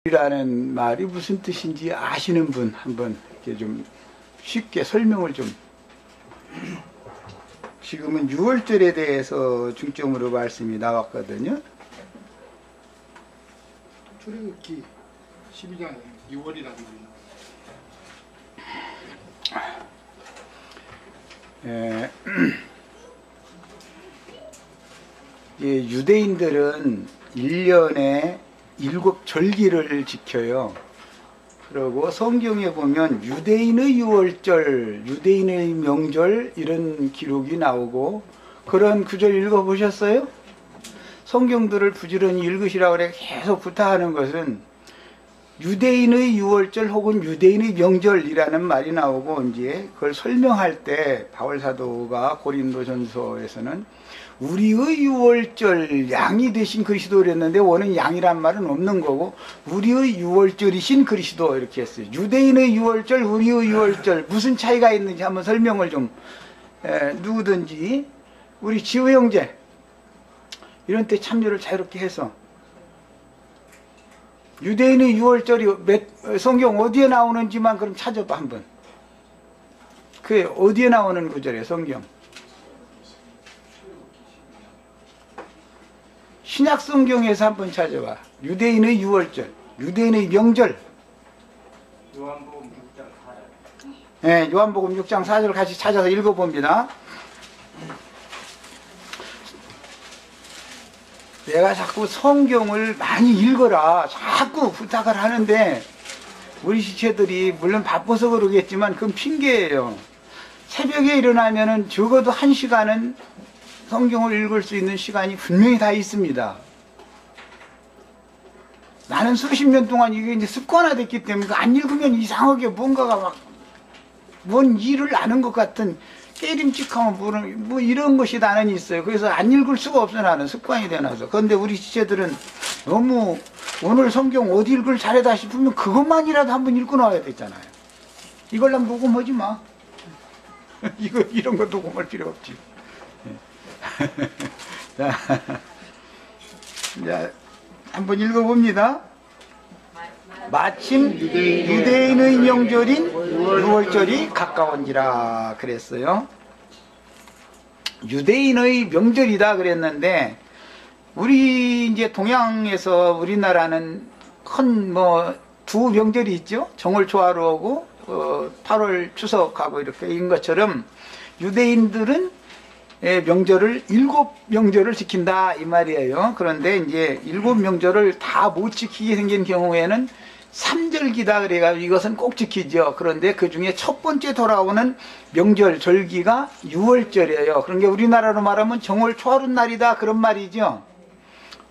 이라는 말이 무슨 뜻인지 아시는 분 한번 이렇게 좀 쉽게 설명을 좀. 지금은 6월절에 대해서 중점으로 말씀이 나왔거든요. 출애굽기 12장 6월이라는 말이에요. 유대인들은 1년에 7절기를 지켜요. 그리고 성경에 보면 유대인의 유월절, 유대인의 명절 이런 기록이 나오고, 그런 구절 읽어보셨어요? 성경들을 부지런히 읽으시라고 그래 계속 부탁하는 것은 유대인의 유월절 혹은 유대인의 명절이라는 말이 나오고, 이제 그걸 설명할 때 바울사도가 고린도전서에서는 우리의 유월절 양이 되신 그리스도를 했는데, 원은 양이란 말은 없는 거고 우리의 유월절이신 그리스도 이렇게 했어요. 유대인의 유월절, 우리의 유월절 무슨 차이가 있는지 한번 설명을 좀 누구든지 우리 지우 형제 이런 때 참여를 자유롭게 해서. 유대인의 유월절이 성경 어디에 나오는지만 그럼 찾아봐 한번. 그게 어디에 나오는 구절이에요? 성경 신약 성경에서 한번 찾아봐. 유대인의 유월절, 유대인의 명절. 요한복음 6장 4절. 네, 요한복음 6장 4절 같이 찾아서 읽어봅니다. 내가 자꾸 성경을 많이 읽어라 자꾸 부탁을 하는데, 우리 지체들이 물론 바빠서 그러겠지만 그건 핑계예요. 새벽에 일어나면은 적어도 1시간은 성경을 읽을 수 있는 시간이 분명히 다 있습니다. 나는 수십 년 동안 이게 이제 습관화됐기 때문에 안 읽으면 이상하게 뭔가가 막 뭔 일을 아는 것 같은 깨림칙하면 뭐 이런 것이 나는 있어요. 그래서 안 읽을 수가 없어. 나는 습관이 되어서. 그런데 우리 지체들은 너무 오늘 성경 어디 읽을 잘해다 싶으면 그것만이라도 한번 읽고 나와야 되잖아요. 이걸랑 녹음하지 마. 이런 거 녹음할 필요 없지. 자, 한번 읽어봅니다. 마침 유대인의 명절인 유월절이 가까운지라 그랬어요. 유대인의 명절이다 그랬는데, 우리 이제 동양에서 우리나라는 큰 두 명절이 있죠. 정월 초하루하고 8월 추석하고 이렇게 인 것처럼 유대인들은 명절을 7명절을 지킨다 이 말이에요. 그런데 이제 7명절을 다 못 지키게 생긴 경우에는 3절기다 그래가지고 이것은 꼭 지키죠. 그런데 그 중에 첫 번째 돌아오는 명절 절기가 6월절이에요. 그런 게 우리나라로 말하면 정월 초하룻날이다 그런 말이죠.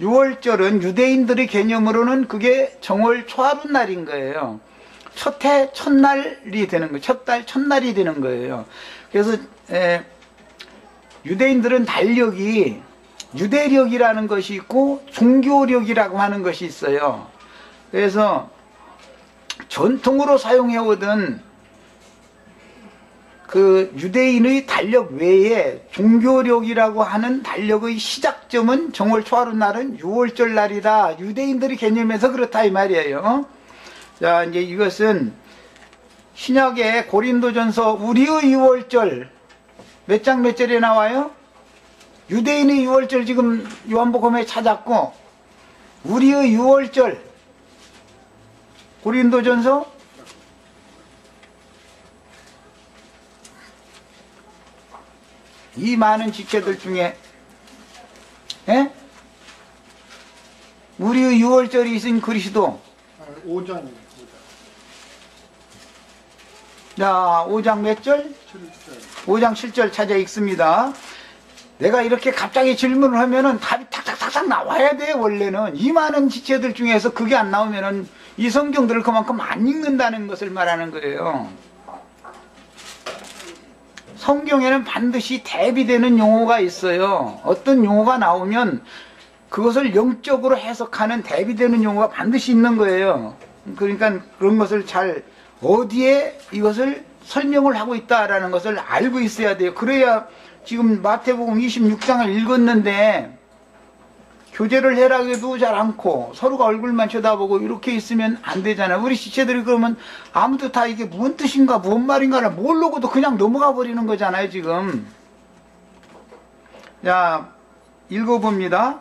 6월절은 유대인들의 개념으로는 그게 정월 초하룻날인 거예요. 첫해 첫날이 되는 거예요. 첫달 첫날이 되는 거예요. 그래서 유대인들은 달력이 유대력이라는 것이 있고 종교력이라고 하는 것이 있어요. 그래서 전통으로 사용해오던 그 유대인의 달력 외에 종교력이라고 하는 달력의 시작점은 정월 초하룻날은 6월절 날이다. 유대인들의 개념에서 그렇다 이 말이에요. 자, 이제 이것은 신약의 고린도전서 우리의 6월절 몇 장 몇 절에 나와요? 유대인의 6월절 지금 요한복음에 찾았고, 우리의 6월절 고린도전서 이 많은 지체들 중에 우리의 6월절이 있은 그리스도 5장입니다. 자, 5장 몇 절? 5장 7절 찾아 읽습니다. 내가 이렇게 갑자기 질문을 하면은 답이 탁탁탁탁 나와야 돼. 원래는 이 많은 지체들 중에서 그게 안 나오면은 이 성경들을 그만큼 안 읽는다는 것을 말하는 거예요. 성경에는 반드시 대비되는 용어가 있어요. 어떤 용어가 나오면 그것을 영적으로 해석하는 대비되는 용어가 반드시 있는 거예요. 그러니까 그런 것을 잘 어디에 이것을 설명을 하고 있다라는 것을 알고 있어야 돼요. 그래야 지금 마태복음 26장을 읽었는데 교제를 해라 해도 잘 않고 서로가 얼굴만 쳐다보고 이렇게 있으면 안 되잖아요. 우리 지체들이 그러면 아무도 다 이게 무슨 뜻인가 무슨 말인가를 모르고도 그냥 넘어가 버리는 거잖아요 지금. 자, 읽어봅니다.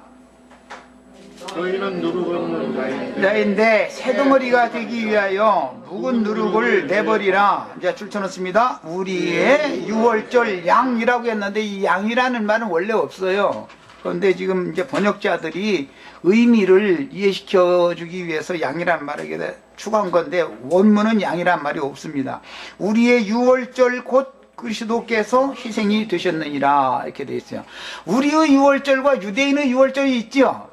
너희는 누룩 없는 자인데 새덩어리가 되기 위하여 묵은 누룩을 내버리라. 이제 줄쳐놓습니다. 우리의 유월절 양이라고 했는데 이 양이라는 말은 원래 없어요. 그런데 지금 이제 번역자들이 의미를 이해시켜 주기 위해서 양이란 말을 추가한 건데 원문은 양이란 말이 없습니다. 우리의 유월절 곧 그리스도께서 희생이 되셨느니라 이렇게 되어 있어요. 우리의 유월절과 유대인의 유월절이 있죠.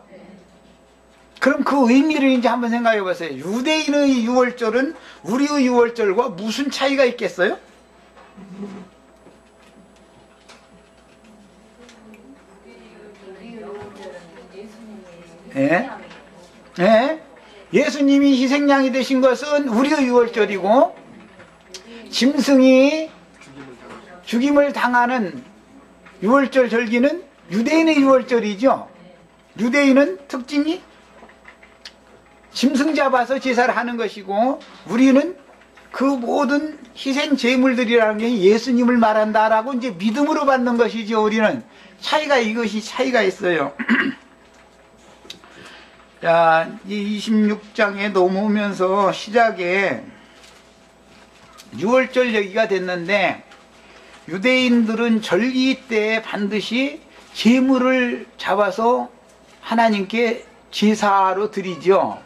그럼 그 의미를 이제 한번 생각해 보세요. 유대인의 유월절은 우리의 유월절과 무슨 차이가 있겠어요? 예? 예? 예수님이 희생양이 되신 것은 우리의 유월절이고 짐승이 죽임을 당하는 유월절 절기는 유대인의 유월절이죠. 유대인은 특징이 짐승 잡아서 제사를 하는 것이고 우리는 그 모든 희생 제물들이라는 게 예수님을 말한다라고 이제 믿음으로 받는 것이죠. 우리는 이것이 차이가 있어요. 자, 이 26장에 넘어오면서 시작에 유월절 얘기가 됐는데 유대인들은 절기 때 반드시 제물을 잡아서 하나님께 제사로 드리죠.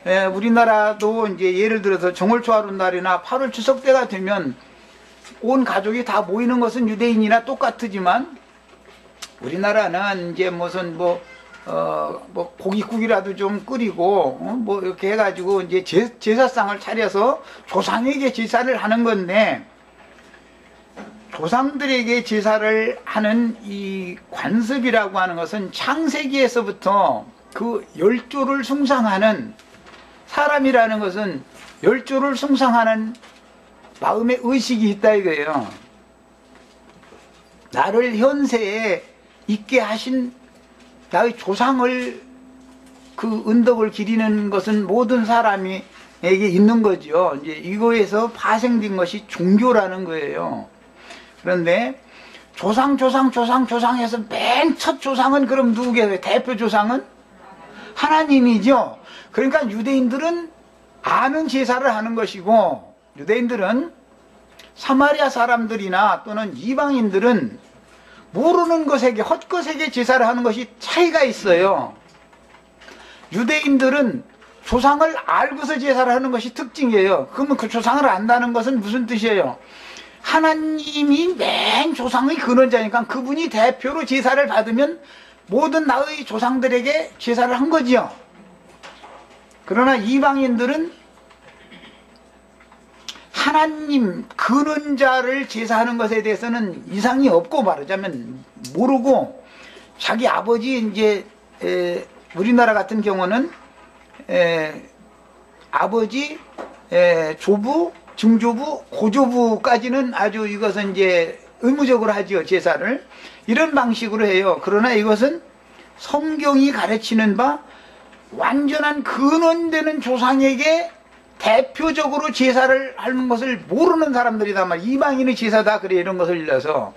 예, 우리나라도 이제 예를 들어서 정월초하루 날이나 8월 추석 때가 되면 온 가족이 다 모이는 것은 유대인이나 똑같지만 우리나라는 이제 무슨 고깃국이라도 좀 끓이고 뭐 이렇게 해가지고 이제 제사상을 차려서 조상에게 제사를 하는 건데 조상들에게 제사를 하는 이 관습이라고 하는 것은 창세기에서부터 그 열조를 숭상하는 사람이라는 것은 열조를 숭상하는 마음의 의식이 있다 이거예요. 나를 현세에 있게 하신 나의 조상을 그 은덕을 기리는 것은 모든 사람에게 있는 거죠. 이제 이거에서 파생된 것이 종교라는 거예요. 그런데 조상해서 맨 첫 조상은 그럼 누구겠어요? 대표 조상은 하나님이죠. 그러니까 유대인들은 아는 제사를 하는 것이고 유대인들은 사마리아 사람들이나 또는 이방인들은 모르는 것에게 헛것에게 제사를 하는 것이 차이가 있어요. 유대인들은 조상을 알고서 제사를 하는 것이 특징이에요. 그러면 그 조상을 안다는 것은 무슨 뜻이에요? 하나님이 맨 조상의 근원자니까 그분이 대표로 제사를 받으면 모든 나의 조상들에게 제사를 한 거지요. 그러나 이방인들은 하나님 근원자를 제사하는 것에 대해서는 이상이 없고 말하자면 모르고 자기 아버지 이제 우리나라 같은 경우는 아버지 조부 증조부 고조부까지는 아주 이것은 이제 의무적으로 하지요. 제사를 이런 방식으로 해요. 그러나 이것은 성경이 가르치는 바 완전한 근원되는 조상에게 대표적으로 제사를 하는 것을 모르는 사람들이단 말이에요. 이방인의 제사다 그래 이런 것을 일러서.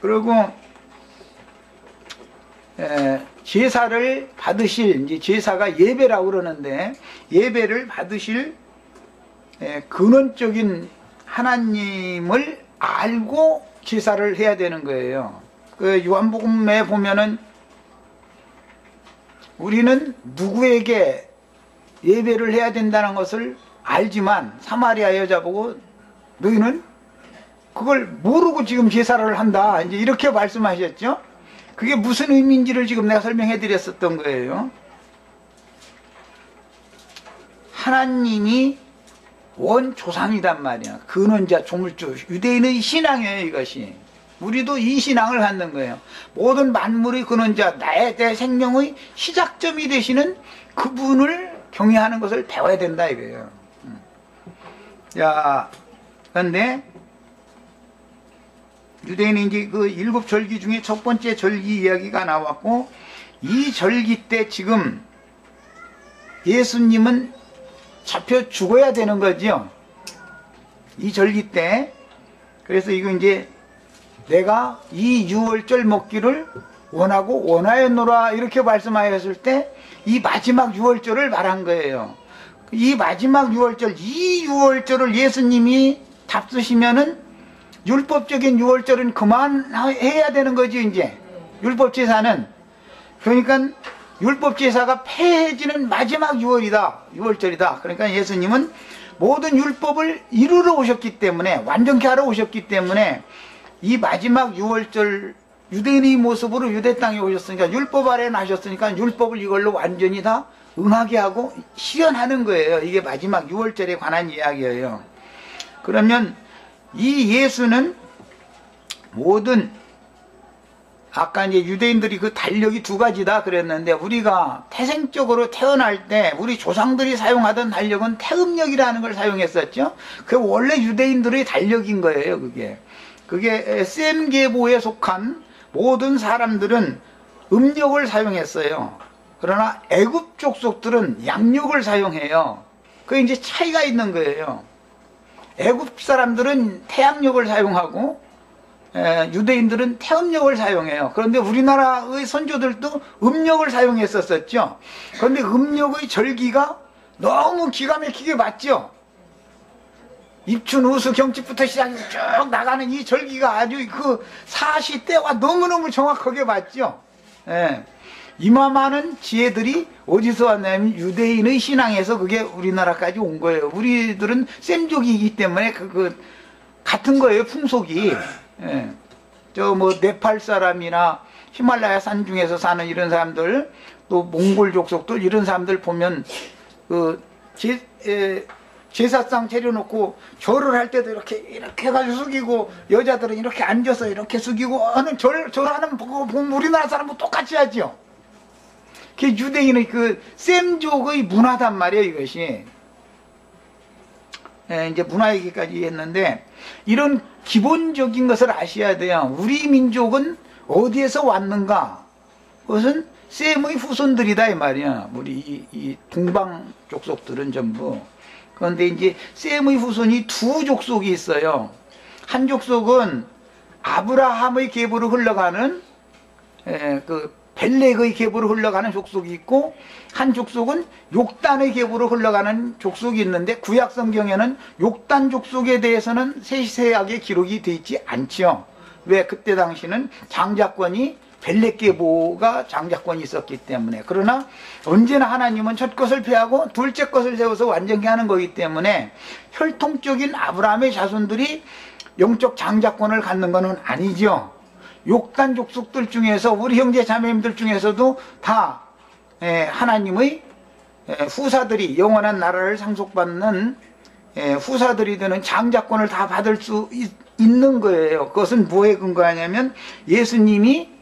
그리고 제사를 받으실 이제 제사가 예배라고 그러는데 예배를 받으실 근원적인 하나님을 알고 제사를 해야 되는 거예요. 그 요한복음에 보면은 우리는 누구에게 예배를 해야 된다는 것을 알지만 사마리아 여자 보고 너희는 그걸 모르고 지금 제사를 한다 이제 이렇게 말씀하셨죠. 그게 무슨 의미인지를 지금 내가 설명해 드렸었던 거예요. 하나님이 원 조상이단 말이야. 근원자 조물주 유대인의 신앙이에요. 이것이 우리도 이 신앙을 갖는 거예요. 모든 만물의 근원자 내 생명의 시작점이 되시는 그분을 경외하는 것을 배워야 된다 이거예요. 자, 그런데 유대인은 이제 그 7절기 중에 첫 번째 절기 이야기가 나왔고 이 절기 때 지금 예수님은 잡혀 죽어야 되는 거죠. 이 절기 때. 그래서 이거 이제 내가 이 유월절 먹기를 원하고 원하였노라 이렇게 말씀하였을 때 이 마지막 유월절을 말한 거예요. 이 마지막 유월절, 이 유월절을 예수님이 답쓰시면은 율법적인 유월절은 그만해야 되는 거지 이제. 율법제사는. 그러니까 율법제사가 폐해지는 마지막 유월절이다. 그러니까 예수님은 모든 율법을 이루러 오셨기 때문에, 완전케 하러 오셨기 때문에 이 마지막 유월절 유대인의 모습으로 유대 땅에 오셨으니까, 율법 아래 나셨으니까 율법을 이걸로 완전히 다 응하게 하고 실현하는 거예요. 이게 마지막 유월절에 관한 이야기예요. 그러면 이 예수는 모든, 아까 이제 유대인들이 그 달력이 두 가지다 그랬는데, 우리가 태생적으로 태어날 때 우리 조상들이 사용하던 달력은 태음력이라는 걸 사용했었죠. 그게 원래 유대인들의 달력인 거예요. 그게 셈계보에 속한 모든 사람들은 음력을 사용했어요. 그러나 애굽 족속들은 양력을 사용해요. 그게 이제 차이가 있는 거예요. 애굽 사람들은 태양력을 사용하고 유대인들은 태음력을 사용해요. 그런데 우리나라의 선조들도 음력을 사용했었죠. 그런데 음력의 절기가 너무 기가 막히게 맞죠. 입춘, 우수, 경칩부터 시작해서 쭉 나가는 이 절기가 아주 그 사시 때와 너무너무 정확하게 맞죠. 예. 이만한 지혜들이 어디서 왔냐면 유대인의 신앙에서 그게 우리나라까지 온 거예요. 우리들은 셈족이기 때문에 같은 거예요, 풍속이. 예. 저 뭐 네팔 사람이나 히말라야 산 중에서 사는 이런 사람들, 또 몽골 족속들 이런 사람들 보면 제사상 차려놓고 절을 할 때도 이렇게 해가지고 숙이고, 여자들은 이렇게 앉아서 이렇게 숙이고 하는 절하는 거 보면 우리나라 사람하고 똑같이 하죠. 그게 유대인의 그 셈족의 문화단 말이에요, 이것이. 이제 문화 얘기까지 했는데, 이런 기본적인 것을 아셔야 돼요. 우리 민족은 어디에서 왔는가? 그것은 셈의 후손들이다 이 말이야. 우리 이 동방 족속들은 전부. 그런데 이제 셈의 후손이 두 족속이 있어요. 한 족속은 아브라함의 계보로 흘러가는 벨렉의 계보로 흘러가는 족속이 있고, 한 족속은 욕단의 계보로 흘러가는 족속이 있는데, 구약 성경에는 욕단 족속에 대해서는 세세하게 기록이 되어 있지 않죠. 왜? 그때 당시는 장자권이 벨렉 계보가 장자권이 있었기 때문에. 그러나 언제나 하나님은 첫 것을 폐하고 둘째 것을 세워서 완전히 하는 거기 때문에 혈통적인 아브라함의 자손들이 영적 장자권을 갖는 것은 아니죠. 욕단 족속들 중에서 우리 형제 자매님들 중에서도 다 하나님의 후사들이, 영원한 나라를 상속받는 후사들이 되는 장자권을 다 받을 수 있는 거예요. 그것은 뭐에 근거하냐면 예수님이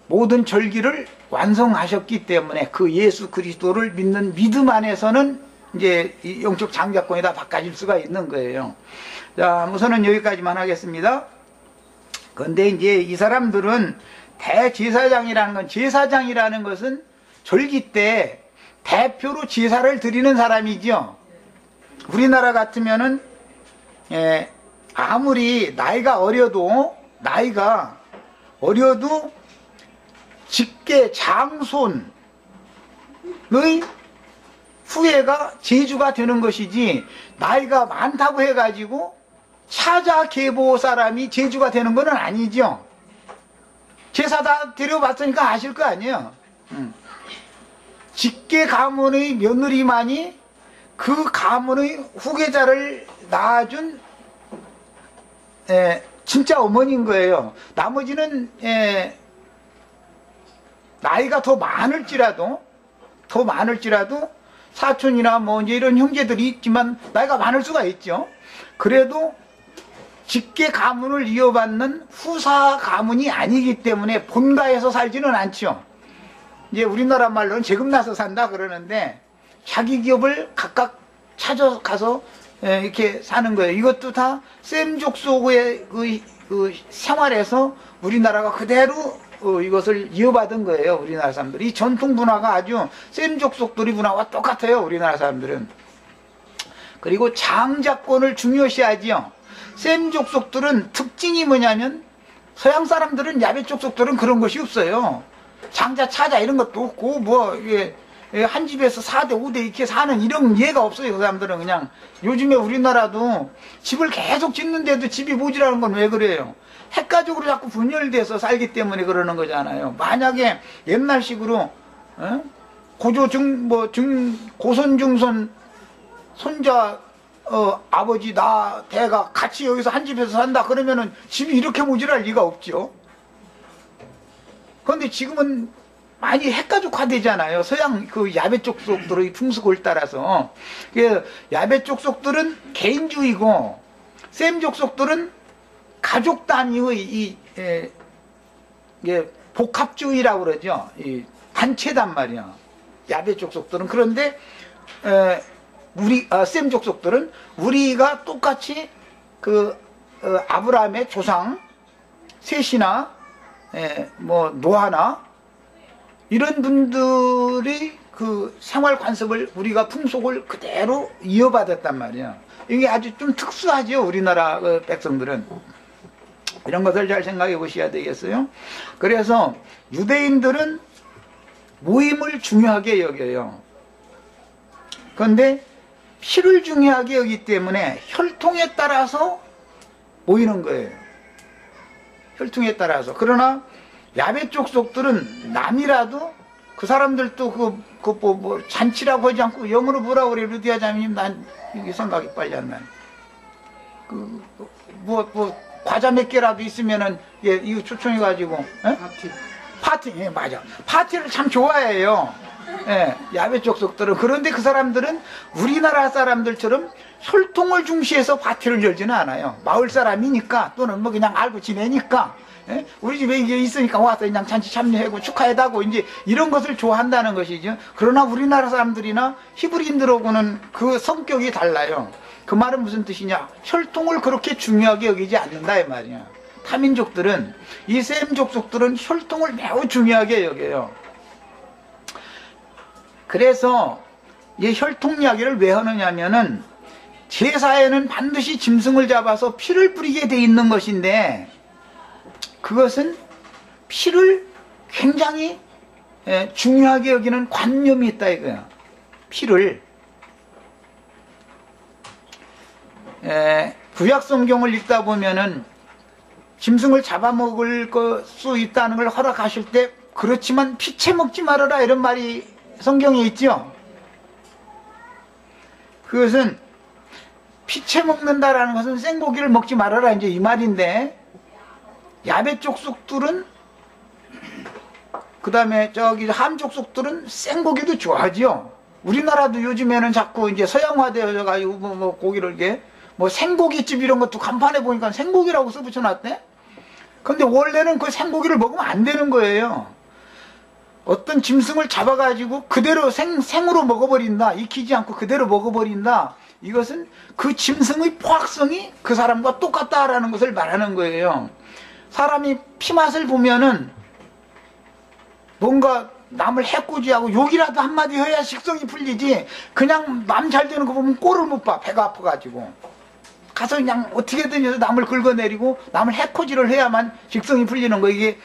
모든 절기를 완성하셨기 때문에, 그 예수 그리스도를 믿는 믿음 안에서는 이제 이 영적 장자권이 다 바꿔질 수가 있는 거예요. 자, 우선은 여기까지만 하겠습니다. 그런데 이제 이 사람들은 제사장이라는 것은 절기 때 대표로 제사를 드리는 사람이죠. 우리나라 같으면은 아무리 나이가 어려도 직계 장손의 후예가 제주가 되는 것이지, 나이가 많다고 해가지고 차자 계보 사람이 제주가 되는 건 아니죠. 제사 다 드려봤으니까 아실 거 아니에요. 직계 가문의 며느리만이 그 가문의 후계자를 낳아준 진짜 어머니인 거예요. 나머지는 나이가 더 많을지라도 사촌이나 뭐 이제 이런 형제들이 있지만 나이가 많을 수가 있죠. 그래도 직계 가문을 이어받는 후사 가문이 아니기 때문에 본가에서 살지는 않죠. 이제 우리나라 말로는 재금 나서 산다 그러는데, 자기 기업을 각각 찾아가서 이렇게 사는 거예요. 이것도 다 셈족 속의 그 생활에서 우리나라가 그대로 이것을 이어받은 거예요. 우리나라 사람들이. 이 전통 문화가 아주 셈 족속들이 문화와 똑같아요. 우리나라 사람들은. 그리고 장자권을 중요시하지요. 셈 족속들은 특징이 뭐냐면 서양 사람들은 야베 족속들은 그런 것이 없어요. 장자 차자 이런 것도 없고 뭐 이게 한 집에서 4대 5대 이렇게 사는 이런 예가 없어요. 그 사람들은 그냥. 요즘에 우리나라도 집을 계속 짓는데도 집이 모자라는 건 왜 그래요? 핵가족으로 자꾸 분열돼서 살기 때문에 그러는 거잖아요. 만약에 옛날식으로 고손 중손 손자 아버지 나 대가 같이 여기서 한 집에서 산다 그러면은 집이 이렇게 모자랄 리가 없죠. 그런데 지금은 많이 핵가족화되잖아요. 서양 그 야베 족속들의 풍습을 따라서. 야베 족속들은 개인주의고 셈 족속들은 가족 단위의 복합주의라고 그러죠. 이 단체단 말이야. 야베 족속들은. 그런데 셈 족속들은 우리가 똑같이 아브라함의 조상 셋이나 뭐 노아나 이런 분들이 그 생활 관습을 우리가 풍속을 그대로 이어받았단 말이야. 이게 아주 좀 특수하죠. 우리나라 백성들은. 이런 것을 잘 생각해 보셔야 되겠어요. 그래서 유대인들은 모임을 중요하게 여겨요. 그런데 피를 중요하게 여기기 때문에 혈통에 따라서 모이는 거예요. 혈통에 따라서. 그러나 야베 족속들은 남이라도 그 사람들도 뭐 잔치라고 하지 않고 영어로 뭐라고 그래. 루디아 자매님 난 이게 생각이 빨리 안 나요. 과자 몇 개라도 있으면은 이거 초청해 가지고 파티 예, 맞아. 파티를 참 좋아해요. 예, 야베 족속들은. 그런데 그 사람들은 우리나라 사람들처럼 혈통을 중시해서 파티를 열지는 않아요. 마을 사람이니까 또는 뭐 그냥 알고 지내니까 예? 우리 집에 이게 있으니까 와서 그냥 잔치 참여하고 축하해다고 이제 이런 것을 좋아한다는 것이죠. 그러나 우리나라 사람들이나 히브리인들하고는 그 성격이 달라요. 그 말은 무슨 뜻이냐? 혈통을 그렇게 중요하게 여기지 않는다 이 말이야. 타민족들은 이 셈 족속들은 혈통을 매우 중요하게 여겨요. 그래서 이 혈통 이야기를 왜 하느냐면은 제사에는 반드시 짐승을 잡아서 피를 뿌리게 돼 있는 것인데 그것은 피를 굉장히 중요하게 여기는 관념이 있다 이거야. 피를. 구약 성경을 읽다 보면은 짐승을 잡아먹을 수 있다는 걸 허락하실 때 그렇지만 피채 먹지 말아라 이런 말이 성경에 있죠. 그것은 피채 먹는다라는 것은 생고기를 먹지 말아라 이제 이 말인데 야베 족속들은 그 다음에 함 족속들은 생고기도 좋아하지요. 우리나라도 요즘에는 자꾸 이제 서양화되어 가지고 뭐 고기를 이게 뭐 생고기집 이런 것도 간판에 보니까 생고기라고 써붙여놨대. 근데 원래는 그 생고기를 먹으면 안 되는 거예요. 어떤 짐승을 잡아가지고 그대로 생으로 먹어버린다. 익히지 않고 그대로 먹어버린다. 이것은 그 짐승의 포악성이 그 사람과 똑같다라는 것을 말하는 거예요. 사람이 피맛을 보면은 뭔가 남을 해코지하고 욕이라도 한마디 해야 식성이 풀리지 그냥 남 잘 되는 거 보면 꼴을 못 봐. 배가 아파가지고 가서 그냥 어떻게든 해서 남을 긁어내리고 남을 해코지를 해야만 식성이 풀리는 거. 이게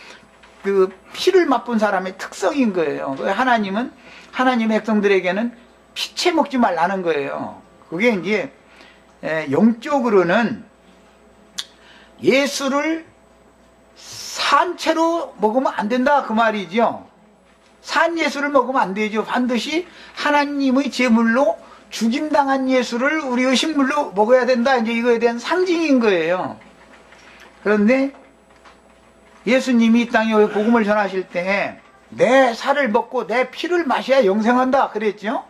그 피를 맛본 사람의 특성인 거예요. 하나님은 하나님의 백성들에게는 피채 먹지 말라는 거예요. 그게 이제 영적으로는 예수를 산채로 먹으면 안 된다 그 말이죠. 산 예수를 먹으면 안 되죠. 반드시 하나님의 제물로 죽임당한 예수를 우리의 식물로 먹어야 된다. 이제 이거에 대한 상징인 거예요. 그런데 예수님이 이 땅에 복음을 전하실 때 내 살을 먹고 내 피를 마셔야 영생한다 그랬죠.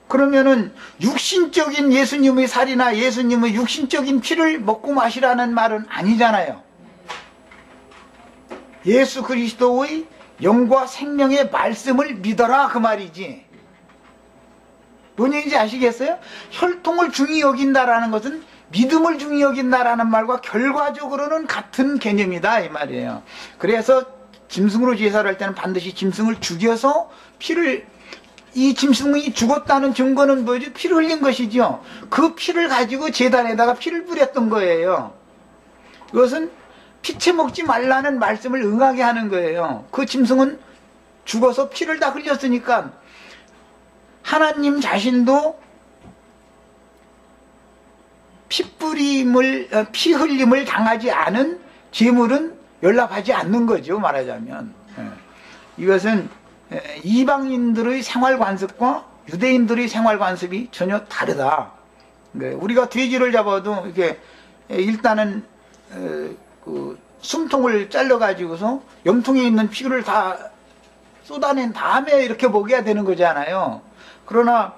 그러면은 육신적인 예수님의 살이나 예수님의 육신적인 피를 먹고 마시라는 말은 아니잖아요. 예수 그리스도의 영과 생명의 말씀을 믿어라 그 말이지. 뭔 얘기인지 아시겠어요? 혈통을 중히 여긴다라는 것은 믿음을 중히 여긴다라는 말과 결과적으로는 같은 개념이다 이 말이에요. 그래서 짐승으로 제사를 할 때는 반드시 짐승을 죽여서 피를, 이 짐승이 죽었다는 증거는 뭐죠? 피를 흘린 것이죠. 그 피를 가지고 제단에다가 피를 뿌렸던 거예요. 이것은 피채 먹지 말라는 말씀을 응하게 하는 거예요. 그 짐승은 죽어서 피를 다 흘렸으니까 하나님 자신도 피 흘림을 당하지 않은 제물은 연락하지 않는 거죠, 말하자면. 이것은 이방인들의 생활관습과 유대인들의 생활관습이 전혀 다르다. 우리가 돼지를 잡아도 이렇게 일단은 그 숨통을 잘라가지고서 염통에 있는 피를 다 쏟아낸 다음에 이렇게 먹여야 되는 거잖아요. 그러나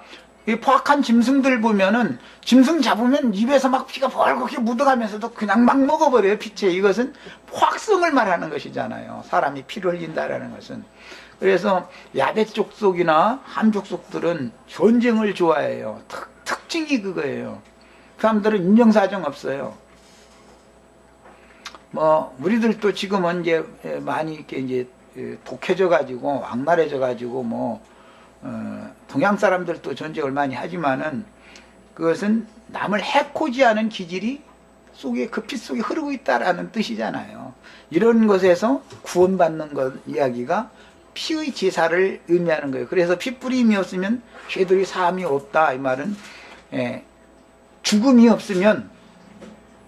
이 포악한 짐승들 보면은 짐승 잡으면 입에서 막 피가 벌겋게 묻어가면서도 그냥 막 먹어버려요, 피채. 이것은 포악성을 말하는 것이잖아요. 사람이 피를 흘린다라는 것은. 그래서 야베 족속이나 함 족속들은 전쟁을 좋아해요. 특징이 그거예요. 그 사람들은 인정사정 없어요. 뭐 우리들도 지금은 이제 많이 이렇게 이제 독해져 가지고 악랄해져 가지고 뭐 동양 사람들도 전쟁을 많이 하지만은 그것은 남을 해코지 않은 기질이 속에 그 피 속에 흐르고 있다라는 뜻이잖아요. 이런 것에서 구원받는 것 이야기가 피의 제사를 의미하는 거예요. 그래서 피 뿌림이 없으면 죄들이 사함이 없다 이 말은 죽음이 없으면,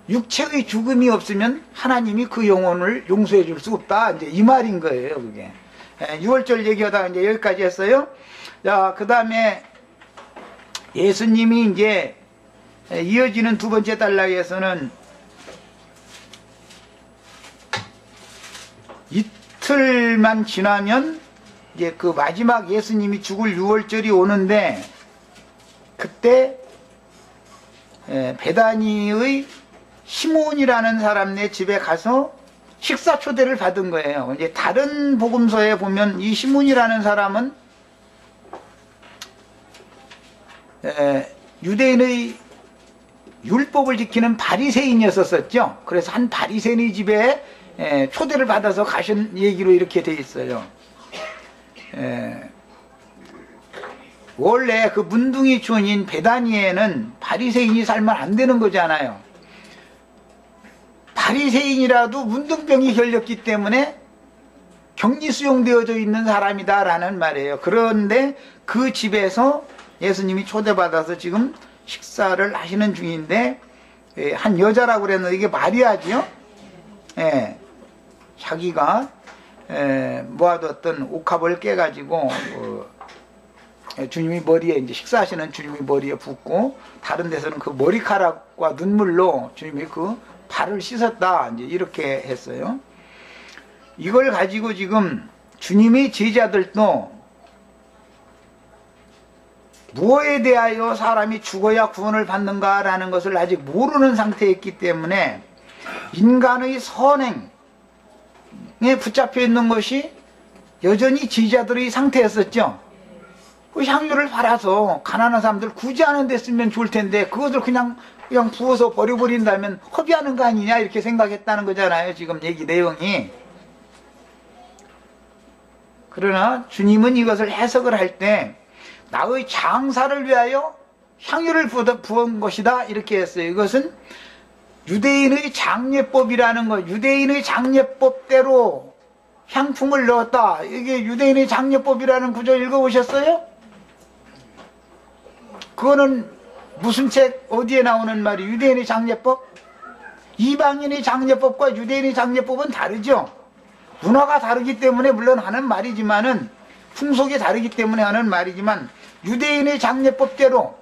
육체의 죽음이 없으면 하나님이 그 영혼을 용서해 줄 수 없다 이제 이 말인 거예요. 그게 6월절 얘기하다가 이제 여기까지 했어요. 자, 그 다음에 예수님이 이제 이어지는 두 번째 단락에서는 이틀만 지나면 이제 그 마지막 예수님이 죽을 6월절이 오는데, 그때 베다니의 시몬이라는 사람네 집에 가서 식사 초대를 받은 거예요. 이제 다른 복음서에 보면 이 시몬이라는 사람은 유대인의 율법을 지키는 바리새인이었었죠. 그래서 한 바리새인의 집에 초대를 받아서 가신 얘기로 이렇게 돼 있어요. 원래 그 문둥이촌인 베다니에는 바리새인이 살면 안 되는 거잖아요. 바리새인이라도 문둥병이 걸렸기 때문에 격리 수용되어져 있는 사람이다라는 말이에요. 그런데 그 집에서 예수님이 초대받아서 지금 식사를 하시는 중인데, 한 여자라고 그랬는데 이게 마리아지요. 자기가 모아뒀던 옥합을 깨가지고 주님이 머리에, 이제 식사하시는 주님이 머리에 붓고, 다른 데서는 그 머리카락과 눈물로 주님이 그 발을 씻었다 이제 이렇게 했어요. 이걸 가지고 지금 주님의 제자들도 무엇에 대하여 사람이 죽어야 구원을 받는가라는 것을 아직 모르는 상태였기 때문에 인간의 선행에 붙잡혀 있는 것이 여전히 제자들의 상태였었죠. 그 향유를 팔아서 가난한 사람들 굳이 하는 데 쓰면 좋을 텐데 그것을 그냥 부어서 버려버린다면 허비하는 거 아니냐 이렇게 생각했다는 거잖아요, 지금 얘기 내용이. 그러나 주님은 이것을 해석을 할 때 나의 장사를 위하여 향유를 부은 것이다 이렇게 했어요. 이것은 유대인의 장례법이라는 것, 유대인의 장례법대로 향품을 넣었다. 이게 유대인의 장례법이라는 구절 읽어보셨어요? 그거는 무슨 책 어디에 나오는 말이? 유대인의 장례법? 이방인의 장례법과 유대인의 장례법은 다르죠. 문화가 다르기 때문에 물론 하는 말이지만은, 풍속이 다르기 때문에 하는 말이지만, 유대인의 장례법대로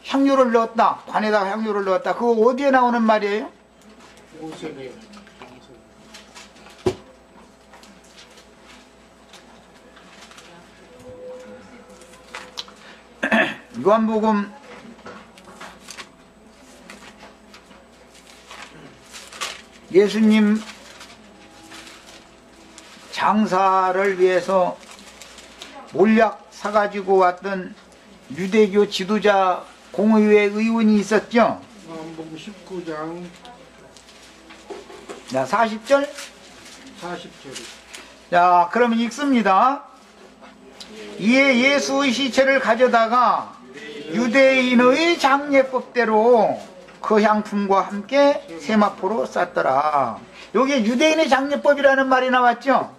향유를 넣었다, 관에다가 향유를 넣었다. 그거 어디에 나오는 말이에요? 모세에. 요한복음 '예수님 장사를 위해서 몰약 사가지고 왔던 유대교 지도자 공의회 의원이 있었죠. 요한복음 19장 자, 40절. 40절. 자, 그러면 읽습니다. 이에 예수의 시체를 가져다가 유대인의 장례법대로 그 향품과 함께 세마포로 쌌더라. 여기에 유대인의 장례법이라는 말이 나왔죠.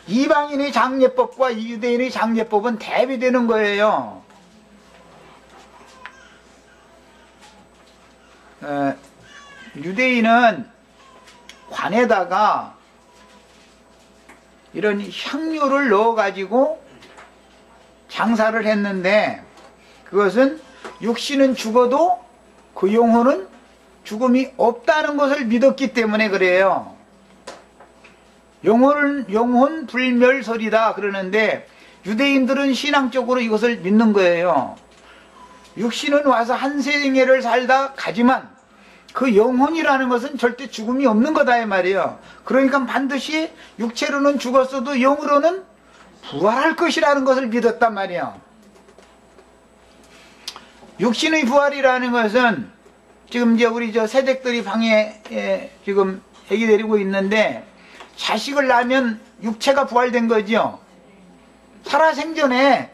이방인의 장례법과 이 유대인의 장례법은 대비되는 거예요. 유대인은 관에다가 이런 향료를 넣어가지고 장사를 했는데, 그것은 육신은 죽어도 그 영혼은 죽음이 없다는 것을 믿었기 때문에 그래요. 영혼 불멸설이다 그러는데, 유대인들은 신앙적으로 이것을 믿는 거예요. 육신은 와서 한 생애를 살다 가지만 그 영혼이라는 것은 절대 죽음이 없는 거다 이 말이에요. 그러니까 반드시 육체로는 죽었어도 영으로는 부활할 것이라는 것을 믿었단 말이에요. 육신의 부활이라는 것은 지금 이제 우리 새댁들이 방에 지금 애기 데리고 있는데, 자식을 낳으면 육체가 부활된 거죠. 살아생전에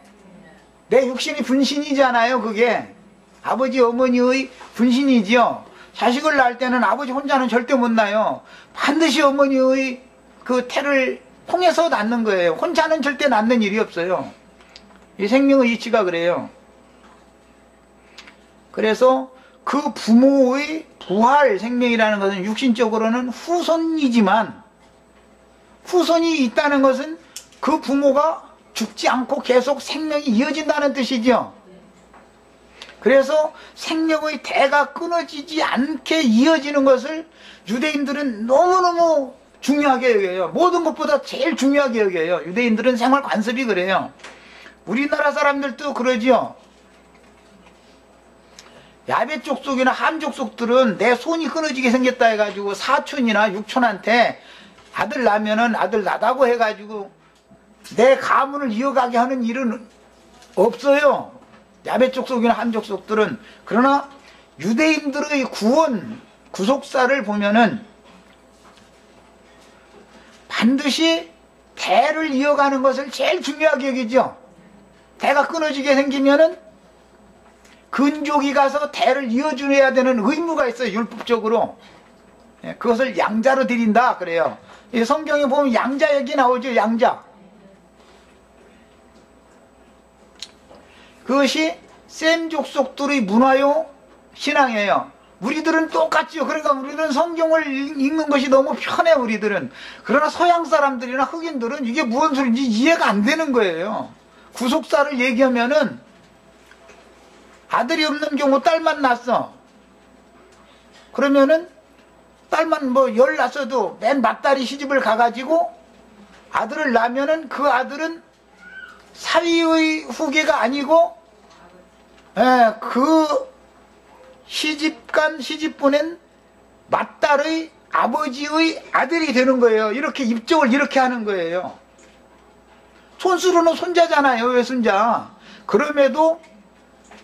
내 육신이 분신이잖아요. 그게 아버지 어머니의 분신이지요. 자식을 낳을 때는 아버지 혼자는 절대 못 낳아요. 반드시 어머니의 그 태를 통해서 낳는 거예요. 혼자는 절대 낳는 일이 없어요. 이 생명의 이치가 그래요. 그래서 그 부모의 부활 생명이라는 것은 육신적으로는 후손이지만, 후손이 있다는 것은 그 부모가 죽지 않고 계속 생명이 이어진다는 뜻이죠. 그래서 생명의 대가 끊어지지 않게 이어지는 것을 유대인들은 너무너무 중요하게 여겨요. 모든 것보다 제일 중요하게 여겨요. 유대인들은 생활 관습이 그래요. 우리나라 사람들도 그러죠. 야베 족속이나 함 족속들은 내 손이 끊어지게 생겼다 해가지고 사촌이나 육촌한테 아들 낳으면은 아들 낳다고 해가지고 내 가문을 이어가게 하는 일은 없어요. 야베 족속이나 함 족속들은. 그러나 유대인들의 구속사를 보면은 반드시 대를 이어가는 것을 제일 중요하게 여기죠. 대가 끊어지게 생기면은 근족이 가서 대를 이어줘야 되는 의무가 있어요. 율법적으로. 그것을 양자로 드린다 그래요. 이 성경에 보면 양자 얘기 나오죠. 양자. 그것이 셈 족속들의 문화요 신앙이에요. 우리들은 똑같죠. 그러니까 우리는 성경을 읽는 것이 너무 편해 우리들은. 그러나 서양 사람들이나 흑인들은 이게 무슨 소리인지 이해가 안 되는 거예요. 구속사를 얘기하면은 아들이 없는 경우 딸만 낳았어. 그러면은 딸만 열 낳았어도 맨 맏딸이 시집을 가가지고 아들을 낳으면은 그 아들은 사위의 후계가 아니고 그 시집 보낸 맏딸의 아버지의 아들이 되는 거예요. 이렇게 입적을 이렇게 하는 거예요. 손수로는 손자잖아요. 외손자. 그럼에도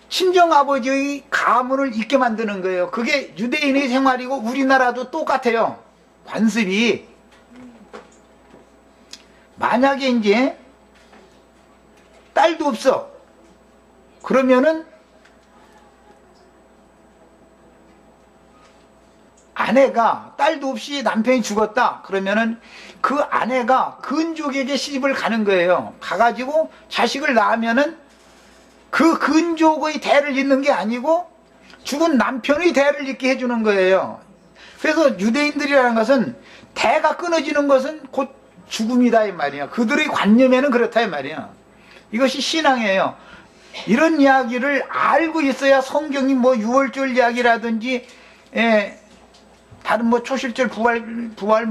친정아버지의 가문을 잊게 만드는 거예요. 그게 유대인의 생활이고 우리나라도 똑같아요. 관습이. 만약에 이제 딸도 없어. 그러면은 아내가 딸도 없이 남편이 죽었다. 그러면은 그 아내가 근족에게 시집을 가는 거예요. 가가지고 자식을 낳으면은 그 근족의 대를 잇는 게 아니고 죽은 남편의 대를 잇게 해주는 거예요. 그래서 유대인들이라는 것은 대가 끊어지는 것은 곧 죽음이다 이 말이야. 그들의 관념에는 그렇다 이 말이야. 이것이 신앙이에요. 이런 이야기를 알고 있어야 성경이 유월절 이야기라든지 다른 초실절 부활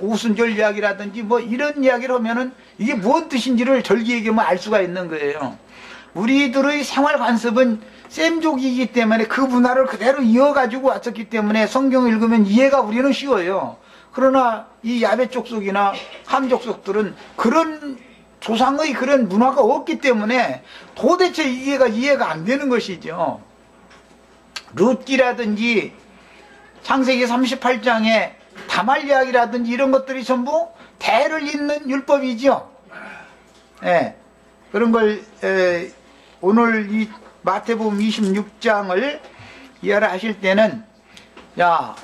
오순절 이야기라든지 이런 이야기를 하면은 이게 무슨 뜻인지를 절기얘기하면 알 수가 있는 거예요. 우리들의 생활 관습은 셈족이기 때문에 그 문화를 그대로 이어가지고 왔었기 때문에 성경을 읽으면 이해가 우리는 쉬워요. 그러나 이 야베 족속이나 함 족속들은 그런 조상의 그런 문화가 없기 때문에 도대체 이해가 안 되는 것이죠. 룻기라든지 창세기 38장에 다말리악이라든지 이런 것들이 전부 대를 잇는 율법이죠. 예. 그런 걸 오늘 이 마태복음 26장을 이해를 하실 때는, 야,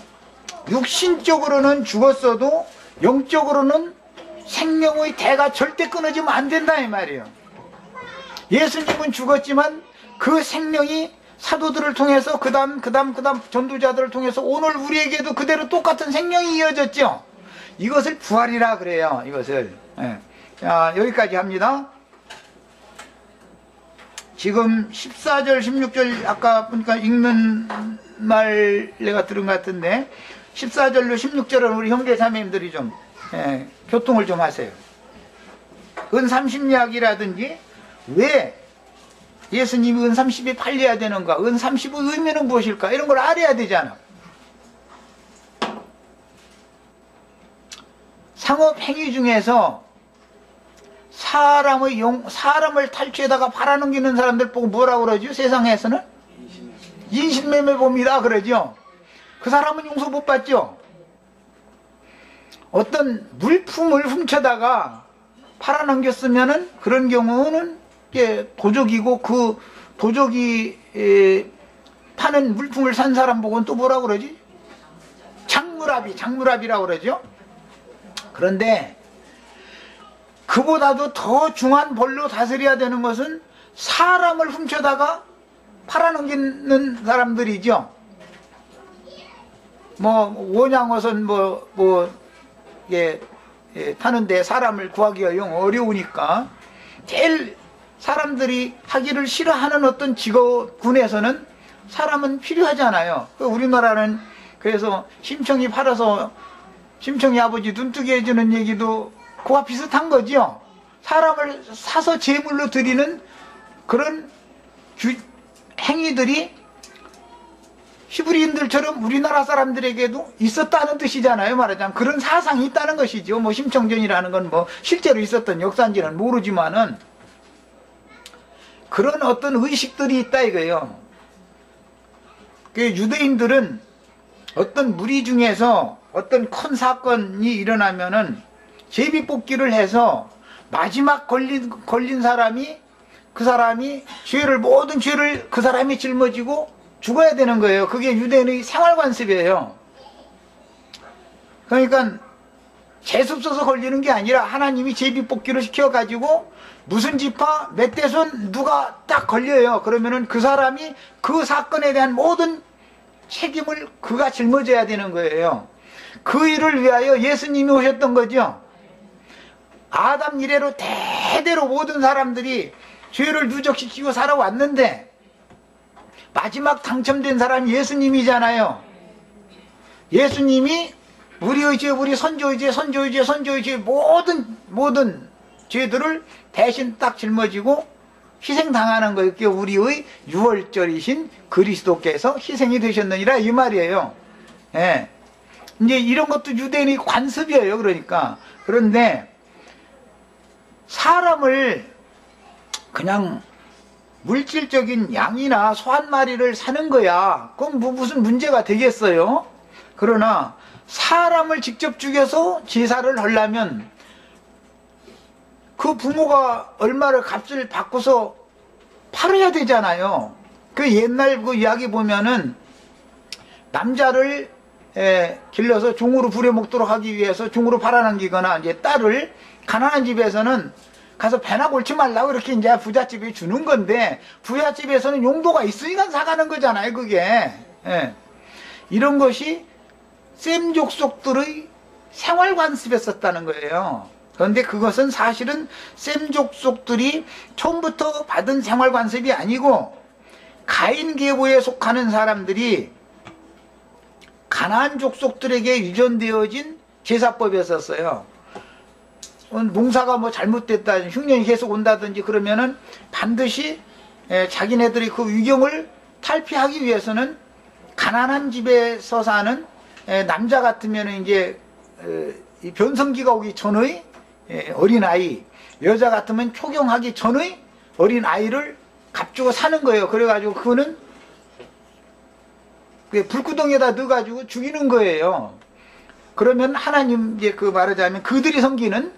육신적으로는 죽었어도 영적으로는 생명의 대가 절대 끊어지면 안 된다 이 말이에요. 예수님은 죽었지만 그 생명이 사도들을 통해서 그다음 전도자들을 통해서 오늘 우리에게도 그대로 똑같은 생명이 이어졌죠. 이것을 부활이라 그래요. 이것을. 예. 자, 여기까지 합니다. 지금 14절 16절 아까 보니까 읽는 말 내가 들은 것 같은데 14절로 16절은 우리 형제 자매님들이 좀 교통을 좀 하세요. 은30약이라든지 왜 예수님이 은30이 팔려야 되는가, 은30의 의미는 무엇일까, 이런 걸 알아야 되잖아. 상업 행위 중에서 사람을 탈취에다가 팔아넘기는 사람들 보고 뭐라고 그러죠? 세상에서는 인신매매범이다 그러죠. 그 사람은 용서 못 받죠. 어떤 물품을 훔쳐다가 팔아넘겼으면은 그런 경우는 도적이고, 그 도적이 파는 물품을 산 사람 보고는 또 뭐라고 그러지? 장물합이라고 그러죠. 그런데 그보다도 더 중한 벌로 다스려야 되는 것은 사람을 훔쳐다가 팔아넘기는 사람들이죠. 원양어선 타는데 사람을 구하기가 영 어려우니까 제일 사람들이 하기를 싫어하는 어떤 직업군에서는 사람은 필요하잖아요. 우리나라는 그래서 심청이 팔아서 심청이 아버지 눈뜨게 해주는 얘기도 그와 비슷한 거죠. 사람을 사서 제물로 드리는 그런 행위들이 히브리인들처럼 우리나라 사람들에게도 있었다는 뜻이잖아요. 말하자면 그런 사상이 있다는 것이죠. 심청전이라는 건 실제로 있었던 역사인지는 모르지만은 그런 어떤 의식들이 있다 이거예요. 그 유대인들은 어떤 무리 중에서 어떤 큰 사건이 일어나면은 제비뽑기를 해서 마지막 걸린 사람이, 그 사람이 모든 죄를 그 사람이 짊어지고 죽어야 되는 거예요. 그게 유대인의 생활관습이에요. 그러니까 재수없어서 걸리는 게 아니라 하나님이 제비뽑기를 시켜가지고 무슨 지파 몇 대손 누가 딱 걸려요. 그러면은 그 사람이 그 사건에 대한 모든 책임을 그가 짊어져야 되는 거예요. 그 일을 위하여 예수님이 오셨던 거죠. 아담 이래로 대대로 모든 사람들이 죄를 누적시키고 살아왔는데 마지막 당첨된 사람이 예수님이잖아요. 예수님이 우리의 죄, 우리 선조의 죄 모든 죄들을 대신 딱 짊어지고 희생당하는 거예요. 그게 우리의 유월절이신 그리스도께서 희생이 되셨느니라 이 말이에요. 예. 이제 이런 것도 유대인의 관습이에요. 그러니까. 그런데 사람을 그냥 물질적인 양이나 소 한 마리를 사는 거야. 그럼 무슨 문제가 되겠어요? 그러나 사람을 직접 죽여서 제사를 하려면 그 부모가 얼마를 값을 받고서 팔아야 되잖아요. 그 옛날 그 이야기 보면은 남자를 길러서 종으로 부려먹도록 하기 위해서 종으로 팔아넘기거나 이제 딸을 가난한 집에서는 가서 배나 골치 말라고 이렇게 이제 부잣집에 주는 건데 부잣집에서는 용도가 있으니까 사가는 거잖아요. 그게 이런 것이 셈 족속들의 생활관습이었었다는 거예요. 그런데 그것은 사실은 셈 족속들이 처음부터 받은 생활관습이 아니고 가인 계보에 속하는 사람들이 가나안 족속들에게 유전되어진 제사법이었었어요. 농사가 잘못됐다, 흉년이 계속 온다든지 그러면은 반드시 자기네들이 그 위경을 탈피하기 위해서는 가난한 집에서 사는 남자 같으면은 이제 변성기가 오기 전의 어린아이, 여자 같으면 초경하기 전의 어린 아이를 값주고 사는 거예요. 그래가지고 그거는 불구덩이에다 넣어가지고 죽이는 거예요. 그러면 하나님 이제 그 말하자면 그들이 섬기는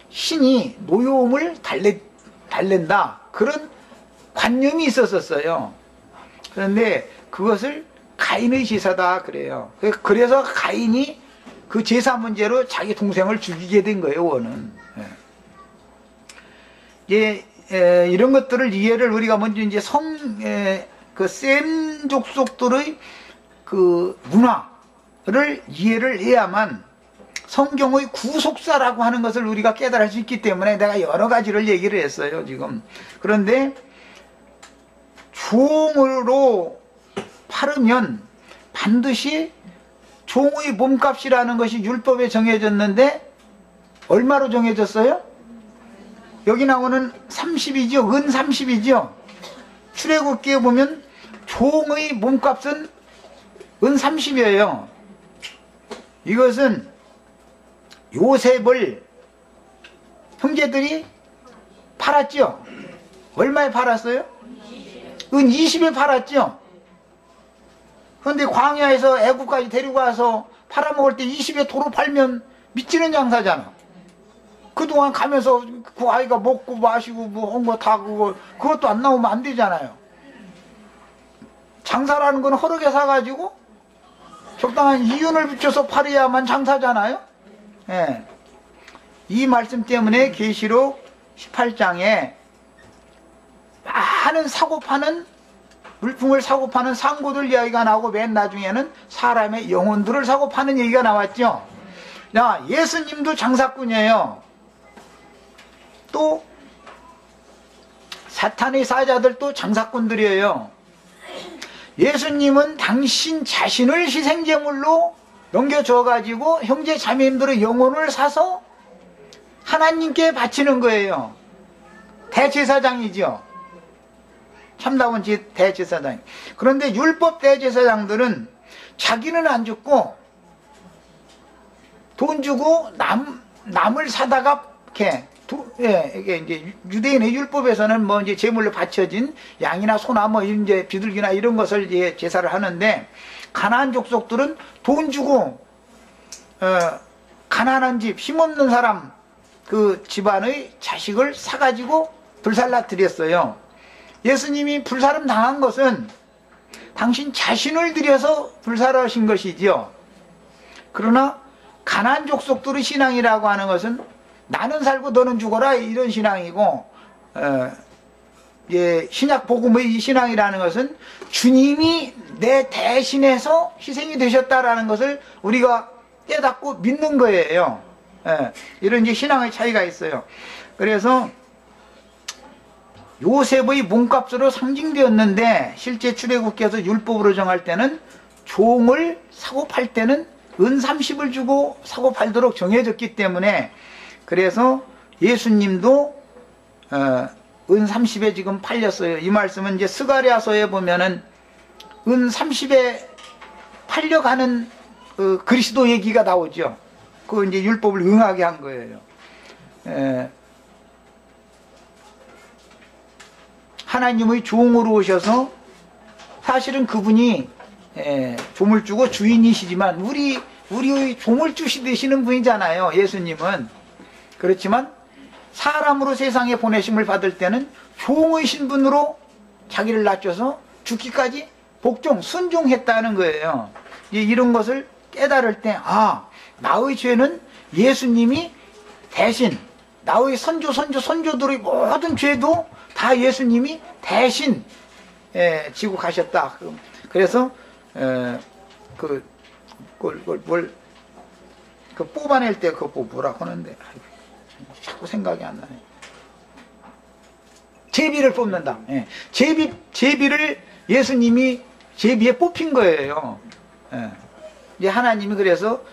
신이 노여움을 달랜다, 그런 관념이 있었어요. 그런데 그것을 가인의 제사다 그래요. 그래서 가인이 그 제사 문제로 자기 동생을 죽이게 된 거예요, 원은. 이런 것들을 이해를 우리가 먼저 이제 셈 족속들의 그 문화를 이해를 해야만 성경의 구속사라고 하는 것을 우리가 깨달을 수 있기 때문에 내가 여러 가지를 얘기를 했어요, 지금. 그런데 종으로 팔으면 반드시 종의 몸값이라는 것이 율법에 정해졌는데 얼마로 정해졌어요? 여기 나오는 30이죠. 은 30이죠. 출애굽기에 보면 종의 몸값은 은 30이에요. 이것은 요셉을 형제들이 팔았죠. 얼마에 팔았어요? 은 20에 팔았죠. 그런데 광야에서 애국까지 데리고 와서 팔아먹을 때 20에 도로 팔면 미치는 장사잖아. 그동안 가면서 그 아이가 먹고 마시고 뭐 한 거 다 그것도 안 나오면 안 되잖아요. 장사라는 건 허르게 사가지고 적당한 이윤을 붙여서 팔아야만 장사잖아요. 예. 이 말씀 때문에 계시록 18장에 많은 사고 파는 물품을 사고 파는 상고들 이야기가 나오고 맨 나중에는 사람의 영혼들을 사고 파는 얘기가 나왔죠. 야, 예수님도 장사꾼이에요. 또 사탄의 사자들도 장사꾼들이에요. 예수님은 당신 자신을 희생제물로 넘겨줘 가지고 형제 자매님들의 영혼을 사서 하나님께 바치는 거예요. 대제사장이죠. 참다운 대제사장. 그런데 율법 대제사장들은 자기는 안 죽고 돈 주고 남을 사다가 이게 이제 유대인의 율법에서는 뭐 이제 제물로 바쳐진 양이나 소나 뭐 이제 비둘기나 이런 것을 이제 제사를 하는데, 가나안 족속들은 돈 주고 가난한 집, 힘없는 사람 그 집안의 자식을 사가지고 불살라 드렸어요. 예수님이 불사름 당한 것은 당신 자신을 들여서 불사르신 것이지요. 그러나 가나안 족속들의 신앙이라고 하는 것은 나는 살고 너는 죽어라, 이런 신앙이고, 신약 복음의 신앙이라는 것은 주님이 내 대신해서 희생이 되셨다라는 것을 우리가 깨닫고 믿는 거예요. 이런 이제 신앙의 차이가 있어요. 그래서 요셉의 몸값으로 상징되었는데, 실제 출애굽기에서 율법으로 정할 때는 종을 사고 팔 때는 은 30을 주고 사고 팔도록 정해졌기 때문에, 그래서 예수님도 은 30에 지금 팔렸어요. 이 말씀은 이제 스가랴서에 보면은 은 30에 팔려가는 그리스도 얘기가 나오죠. 그 이제 율법을 응하게 한 거예요. 하나님의 종으로 오셔서, 사실은 그분이 종을 주고 주인이시지만 우리의 종을 주시되시는 분이잖아요, 예수님은. 그렇지만 사람으로 세상에 보내심을 받을 때는 종의 신분으로 자기를 낮춰서 죽기까지 복종, 순종했다는 거예요. 이런 것을 깨달을 때, 나의 죄는 예수님이 대신, 나의 선조들의 모든 죄도 다 예수님이 대신 지고 가셨다. 그래서 그 뽑아낼 때 그거 뭐라고 하는데 자꾸 생각이 안 나네. 제비를 뽑는다. 제비를 예수님이 제비에 뽑힌 거예요. 이제 하나님이 그래서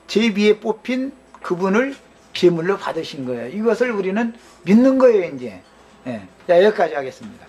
제비에 뽑힌 그분을 제물로 받으신 거예요. 이것을 우리는 믿는 거예요, 이제. 자, 여기까지 하겠습니다.